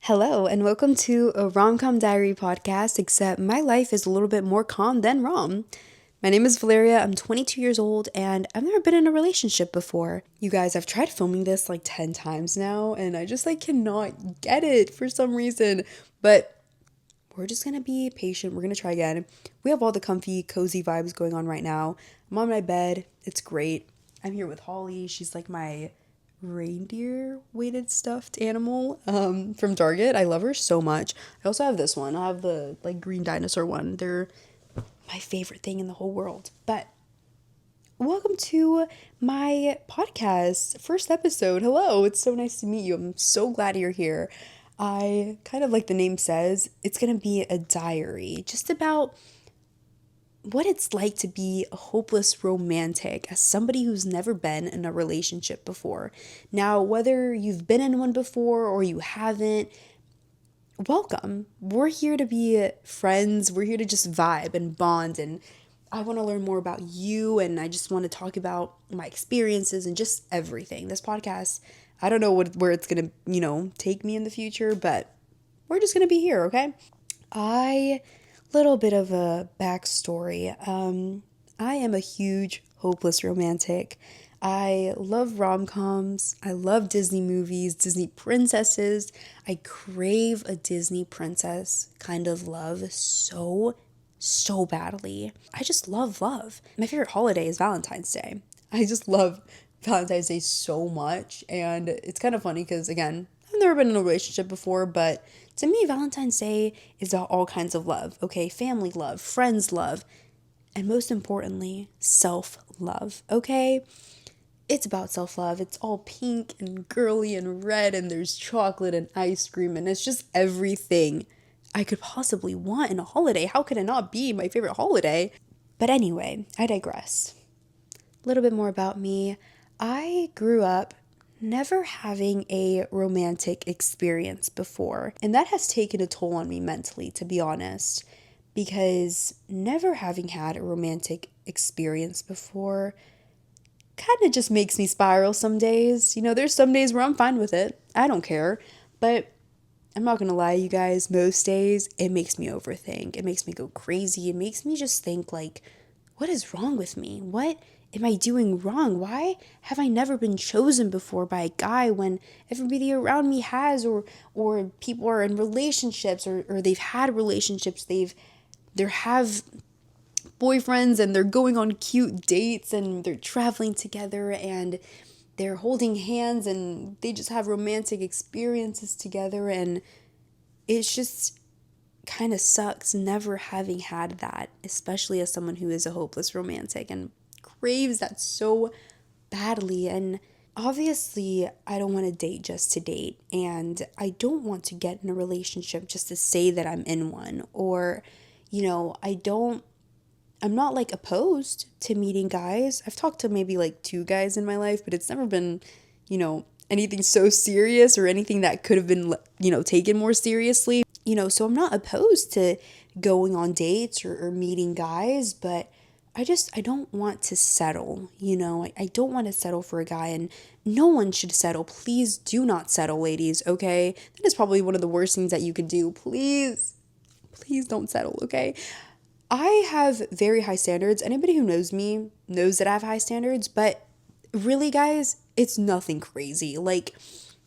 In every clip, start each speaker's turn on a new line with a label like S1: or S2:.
S1: Hello, and welcome to a rom-com diary podcast, except my life is a little bit more calm than rom. My name is Valeria, I'm 22 years old, and I've never been in a relationship before. You guys, I've tried filming this like 10 times now, and I just cannot get it for some reason. But we're just gonna be patient, we're gonna try again. We have all the comfy, cozy vibes going on right now. I'm on my bed, it's great. I'm here with Holly, she's like my reindeer weighted stuffed animal from Target. I love her so much. I also have this one. I have the green dinosaur one. They're my favorite thing in the whole world. But welcome to my podcast, first episode. Hello, it's so nice to meet you. I'm so glad you're here. I kind of like the name says, it's gonna be a diary just about what it's like to be a hopeless romantic as somebody who's never been in a relationship before. Now, whether you've been in one before or you haven't, welcome. We're here to be friends. We're here to just vibe and bond. And I want to learn more about you. And I just want to talk about my experiences and just everything. This podcast, I don't know where it's going to, take me in the future, but we're just going to be here, okay? Little bit of a backstory. I am a huge hopeless romantic. I love rom-coms. I love Disney movies, Disney princesses. I crave a Disney princess kind of love so badly. I just love love. My favorite holiday is Valentine's Day. I just love Valentine's Day so much. And it's kind of funny because, again, I've never been in a relationship before, but to me, Valentine's Day is about all kinds of love, okay? Family love, friends love, and most importantly, self-love, okay? It's about self-love. It's all pink and girly and red, and there's chocolate and ice cream, and it's just everything I could possibly want in a holiday. How could it not be my favorite holiday? But anyway, I digress. A little bit more about me. I grew up never having a romantic experience before. And that has taken a toll on me mentally, to be honest, because never having had a romantic experience before kind of just makes me spiral some days. There's some days where I'm fine with it. I don't care. But I'm not going to lie, you guys, most days it makes me overthink. It makes me go crazy. It makes me just think what is wrong with me? What am I doing wrong? Why have I never been chosen before by a guy when everybody around me has, or people are in relationships, or they've had relationships, they have boyfriends and they're going on cute dates and they're traveling together and they're holding hands and they just have romantic experiences together, and it's just kind of sucks never having had that, especially as someone who is a hopeless romantic and craves that so badly. And obviously, I don't want to date just to date, and I don't want to get in a relationship just to say that I'm in one, or I'm not opposed to meeting guys. I've talked to maybe 2 guys in my life, but it's never been, anything so serious or anything that could have been, taken more seriously. So I'm not opposed to going on dates or meeting guys, but I don't want to settle, I don't want to settle for a guy, and no one should settle. Please do not settle, ladies, okay? That is probably one of the worst things that you could do. Please don't settle, okay? I have very high standards. Anybody who knows me knows that I have high standards, but really, guys, it's nothing crazy.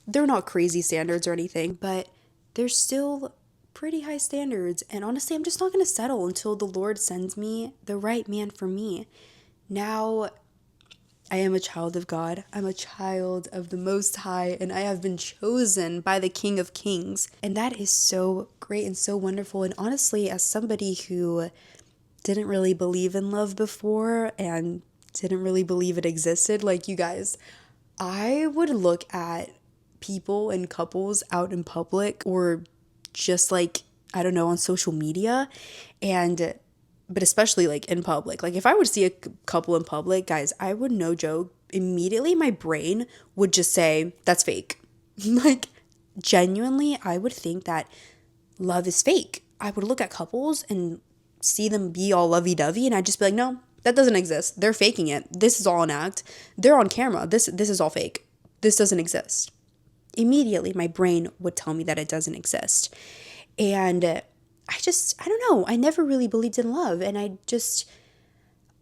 S1: They're not crazy standards or anything, but they're still pretty high standards. And honestly, I'm just not going to settle until the Lord sends me the right man for me. Now, I am a child of God. I'm a child of the Most High, and I have been chosen by the King of Kings. And that is so great and so wonderful. And honestly, as somebody who didn't really believe in love before and didn't really believe it existed, you guys, I would look at people and couples out in public, or just I don't know, on social media, but especially in public. If I would see a couple in public, guys, I would, no joke, immediately my brain would just say, that's fake. Genuinely, I would think that love is fake. I would look at couples and see them be all lovey-dovey, and I'd just be like, no, that doesn't exist. They're faking it. This is all an act. They're on camera. This is all fake. This doesn't exist. immediately my brain would tell me that it doesn't exist. And I don't know, I never really believed in love. And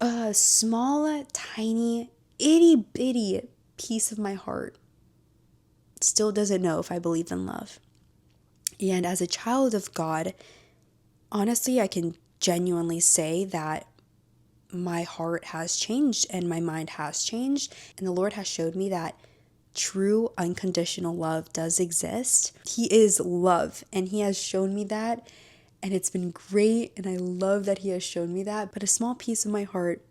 S1: a small, tiny, itty bitty piece of my heart still doesn't know if I believe in love. And as a child of God, honestly, I can genuinely say that my heart has changed and my mind has changed. And the Lord has showed me that true unconditional love does exist. He is love, and He has shown me that. And it's been great. And I love that He has shown me that. But a small piece of my heart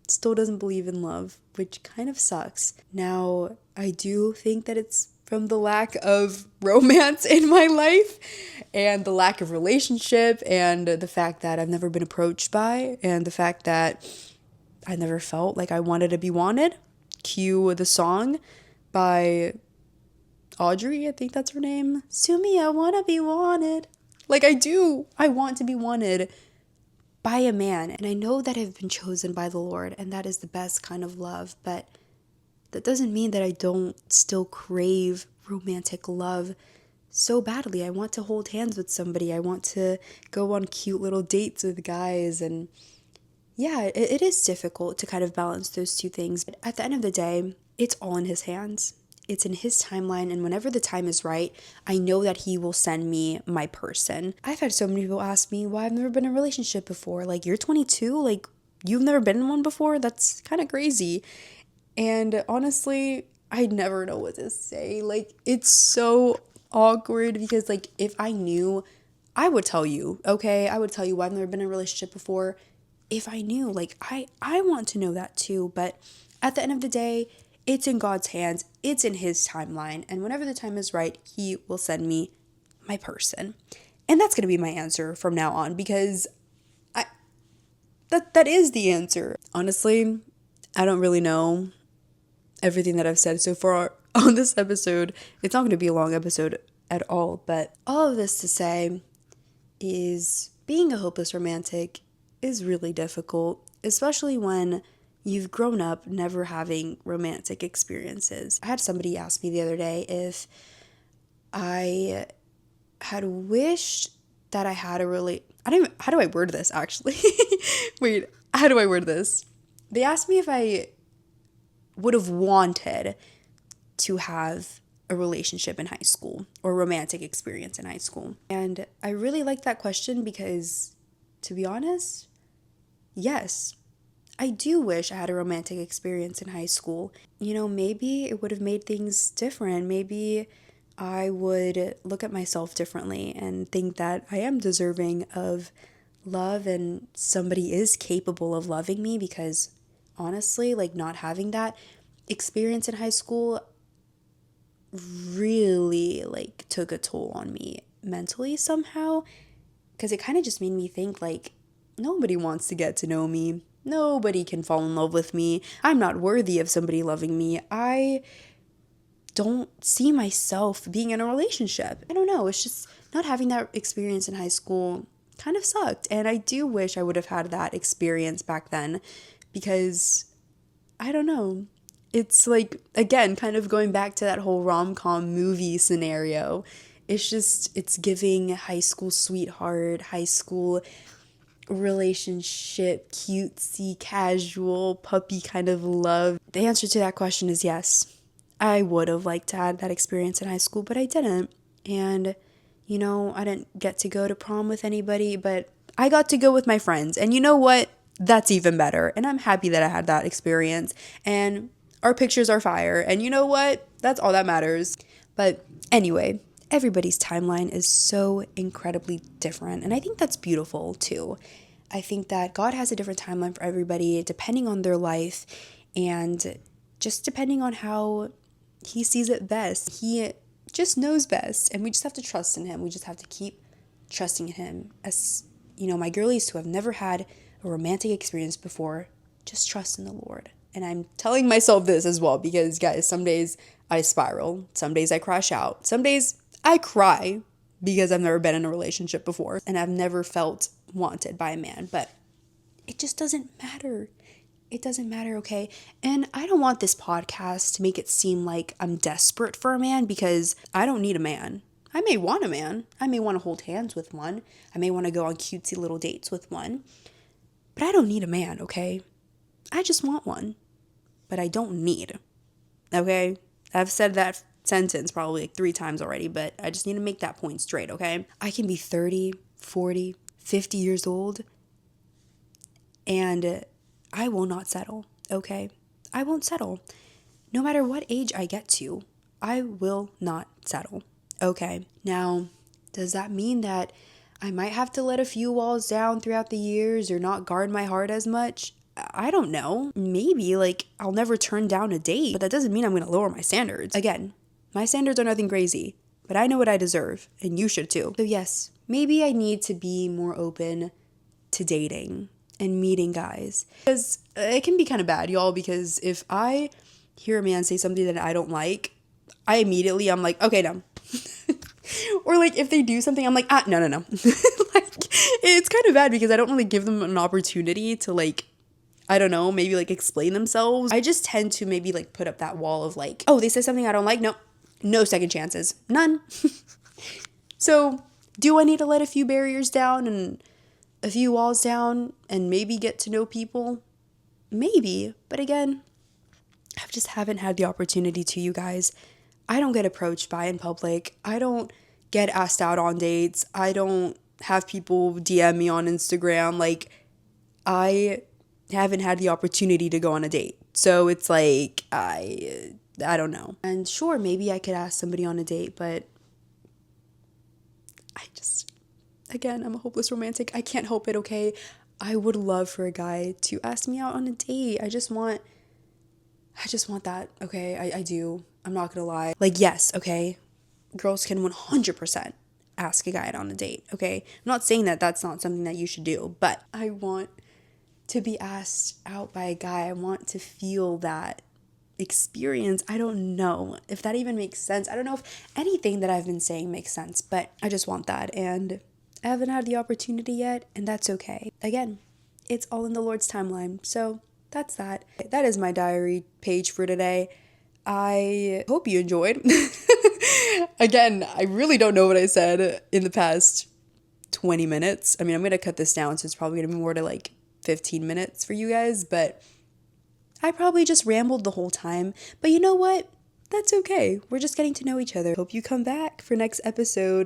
S1: still doesn't believe in love, which kind of sucks. Now, I do think that it's from the lack of romance in my life and the lack of relationship and the fact that I've never been approached by and the fact that I never felt like I wanted to be wanted. Cue the song by Audrey, I think that's her name. Sue me, I want to be wanted. Like I do. I want to be wanted by a man. And I know that I've been chosen by the Lord, and that is the best kind of love. But that doesn't mean that I don't still crave romantic love so badly. I want to hold hands with somebody. I want to go on cute little dates with guys. And yeah, it is difficult to kind of balance those two things. But at the end of the day, it's all in His hands. It's in His timeline, and whenever the time is right, I know that He will send me my person. I've had so many people ask me why I've never been in a relationship before. Like, you're 22? Like, you've never been in one before? That's kind of crazy. And honestly, I never know what to say. Like, it's so awkward because, like, if I knew, I would tell you, okay? I would tell you why I've never been in a relationship before. If I knew, like, I want to know that too. But at the end of the day, it's in God's hands. It's in His timeline. And whenever the time is right, He will send me my person. And that's going to be my answer from now on, because that is the answer. Honestly, I don't really know everything that I've said so far on this episode. It's not going to be a long episode at all. But all of this to say is being a hopeless romantic is really difficult, especially when you've grown up never having romantic experiences. I had somebody ask me the other day if I had wished that I had how do I word this actually? Wait, how do I word this? They asked me if I would have wanted to have a relationship in high school or a romantic experience in high school. And I really like that question because, to be honest, yes, I do wish I had a romantic experience in high school. You know, maybe it would have made things different. Maybe I would look at myself differently and think that I am deserving of love and somebody is capable of loving me, because honestly, like, not having that experience in high school really, like, took a toll on me mentally somehow, because it kind of just made me think, like, nobody wants to get to know me. Nobody can fall in love with me. I'm not worthy of somebody loving me. I don't see myself being in a relationship. I don't know. It's just not having that experience in high school kind of sucked. And I do wish I would have had that experience back then, because I don't know. It's like, again, kind of going back to that whole rom-com movie scenario. It's giving high school sweetheart, high school relationship, cutesy, casual, puppy kind of love. The answer to that question is yes. I would have liked to have that experience in high school, but I didn't. And, you know, I didn't get to go to prom with anybody, but I got to go with my friends. And you know what? That's even better. And I'm happy that I had that experience. And our pictures are fire. And you know what? That's all that matters. But anyway, everybody's timeline is so incredibly different. And I think that's beautiful too. I think that God has a different timeline for everybody depending on their life and just depending on how He sees it best. He just knows best, and we just have to trust in Him. We just have to keep trusting in Him. As you know, my girlies who have never had a romantic experience before, just trust in the Lord. And I'm telling myself this as well, because guys, some days I spiral, some days I crash out, some days I cry because I've never been in a relationship before and I've never felt wanted by a man. But it just doesn't matter. It doesn't matter, okay? And I don't want this podcast to make it seem like I'm desperate for a man, because I don't need a man. I may want a man. I may want to hold hands with one. I may want to go on cutesy little dates with one. But I don't need a man, okay? I just want one. But I don't need. Okay? I've said that sentence probably like 3 times already, but I just need to make that point straight, okay? I can be 30, 40, 50 years old, and I will not settle, okay? I won't settle. No matter what age I get to, I will not settle, okay? Now, does that mean that I might have to let a few walls down throughout the years or not guard my heart as much? I don't know. Maybe, like, I'll never turn down a date, but that doesn't mean I'm going to lower my standards. Again, my standards are nothing crazy, but I know what I deserve, and you should too. So yes, maybe I need to be more open to dating and meeting guys. Because it can be kind of bad, y'all, because if I hear a man say something that I don't like, I'm like, okay, no. Or like if they do something, I'm like, no. Like, it's kind of bad because I don't really give them an opportunity to, like, I don't know, maybe like explain themselves. I just tend to maybe like put up that wall of like, oh, they said something I don't like. No second chances. None. So do I need to let a few barriers down and a few walls down and maybe get to know people? Maybe. But again, I just haven't had the opportunity to, you guys. I don't get approached by in public. I don't get asked out on dates. I don't have people DM me on Instagram. Like, I haven't had the opportunity to go on a date. So it's like, I don't know. And sure, maybe I could ask somebody on a date, but again, I'm a hopeless romantic. I can't help it, okay? I would love for a guy to ask me out on a date. I just want that, okay? I do. I'm not gonna lie. Like, yes, okay? Girls can 100% ask a guy out on a date, okay? I'm not saying that that's not something that you should do, but I want to be asked out by a guy. I want to feel that experience. I don't know if that even makes sense. I don't know if anything that I've been saying makes sense, but I just want that, and I haven't had the opportunity yet, and that's okay. Again, it's all in the Lord's timeline. So that's that. That is my diary page for today. I hope you enjoyed. Again, I really don't know what I said in the past 20 minutes. I mean, I'm going to cut this down, so it's probably going to be more to like 15 minutes for you guys, but I probably just rambled the whole time. But you know what? That's okay. We're just getting to know each other. Hope you come back for next episode.